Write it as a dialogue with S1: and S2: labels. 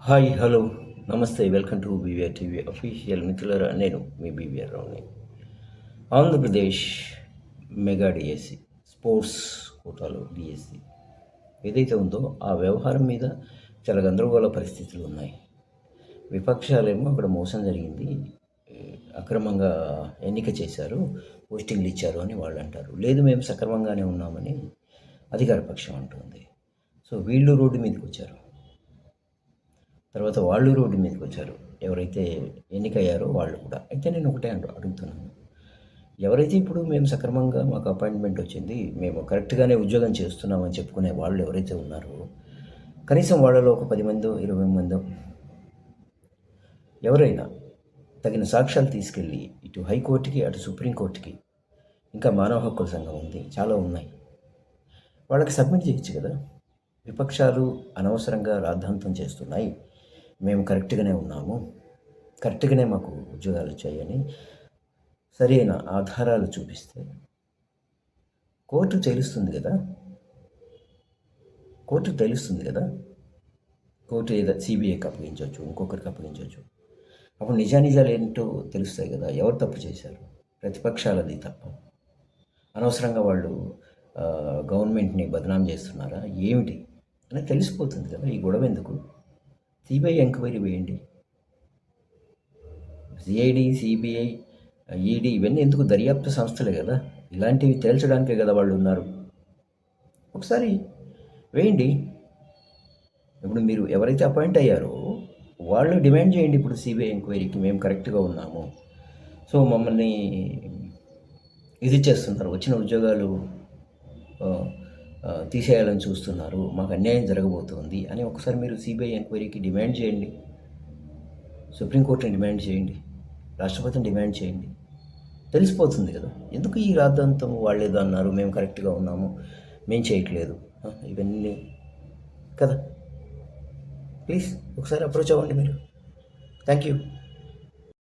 S1: Hi hello నమస్తే welcome to BVR TV official మిత్రులరా నేను మీ బీవీఆర్ రావుని. ఆంధ్రప్రదేశ్ మెగా డిఎస్సి స్పోర్ట్స్ కోటాలో డిఎస్సి ఏదైతే ఉందో ఆ వ్యవహారం మీద చాలా గందరగోళ పరిస్థితులు ఉన్నాయి. విపక్షాలేమో అక్కడ మోసం జరిగింది, అక్రమంగా ఎన్నిక చేశారు, పోస్టింగ్లు ఇచ్చారు అని వాళ్ళు అంటారు. లేదు మేము సక్రమంగానే ఉన్నామని అధికార పక్షం అంటుంది. సో వీళ్ళు రోడ్డు మీదకి వచ్చారు. తర్వాత వాళ్ళు రోడ్డు మీదకి వచ్చారు, ఎవరైతే ఎన్నికయ్యారో వాళ్ళు కూడా. అయితే నేను ఒకటే అడుగుతున్నాను, ఎవరైతే ఇప్పుడు మేము సక్రమంగా మాకు అపాయింట్మెంట్ వచ్చింది, మేము కరెక్ట్గానే ఉద్యోగం చేస్తున్నామని చెప్పుకునే వాళ్ళు ఎవరైతే ఉన్నారో, కనీసం వాళ్ళలో ఒక 10 మందో 20 మందో ఎవరైనా తగిన సాక్ష్యాలు తీసుకెళ్ళి ఇటు హైకోర్టుకి అటు సుప్రీంకోర్టుకి, ఇంకా మానవ హక్కుల సంఘం ఉంది, చాలా ఉన్నాయి, వాళ్ళకి సబ్మిట్ చేయొచ్చు కదా. విపక్షాలు అనవసరంగా రాద్ధాంతం చేస్తున్నాయి, మేము కరెక్ట్గానే ఉన్నాము, కరెక్ట్గానే మాకు ఉద్యోగాలు వచ్చాయని సరైన ఆధారాలు చూపిస్తే కోర్టు తెలుస్తుంది కదా. కోర్టు ఏదో సిబిఐకి అప్పగించవచ్చు, ఇంకొకరికి అప్పగించవచ్చు. అప్పుడు నిజానిజాలు ఏంటో తెలుస్తాయి కదా, ఎవరు తప్పు చేశారు. ప్రతిపక్షాలది తప్ప, అనవసరంగా వాళ్ళు గవర్నమెంట్ని బదనాం చేస్తున్నారా ఏమిటి అని తెలిసిపోతుంది కదా. ఈ గొడవ ఎందుకు? సిబిఐ ఎంక్వైరీ వేయండి. సిఐడి, సిబిఐ, ఈడీ ఇవన్నీ ఎందుకు? దర్యాప్తు సంస్థలే కదా, ఇలాంటివి తేల్చడానికే కదా వాళ్ళు ఉన్నారు. ఒకసారి వేయండి. ఇప్పుడు మీరు ఎవరైతే అపాయింట్ అయ్యారో వాళ్ళు డిమాండ్ చేయండి ఇప్పుడు సిబిఐ ఎంక్వైరీకి, మేము కరెక్ట్గా ఉన్నాము, సో మమ్మల్ని ఇది చేస్తున్నారు, వచ్చిన ఉద్యోగాలు తీసేయాలని చూస్తున్నారు, మాకు అన్యాయం జరగబోతోంది అని ఒకసారి మీరు సిబిఐ ఎంక్వైరీకి డిమాండ్ చేయండి, సుప్రీంకోర్టుని డిమాండ్ చేయండి, రాష్ట్రపతిని డిమాండ్ చేయండి. తెలిసిపోతుంది కదా. ఎందుకు ఈ రాద్ధాంతం? వాళ్ళేదో అన్నారు, మేము కరెక్ట్గా ఉన్నాము, మేము చేయట్లేదు, ఇవన్నీ కదా. ప్లీజ్ ఒకసారి అప్రోచ్ అవ్వండి మీరు. Thank you.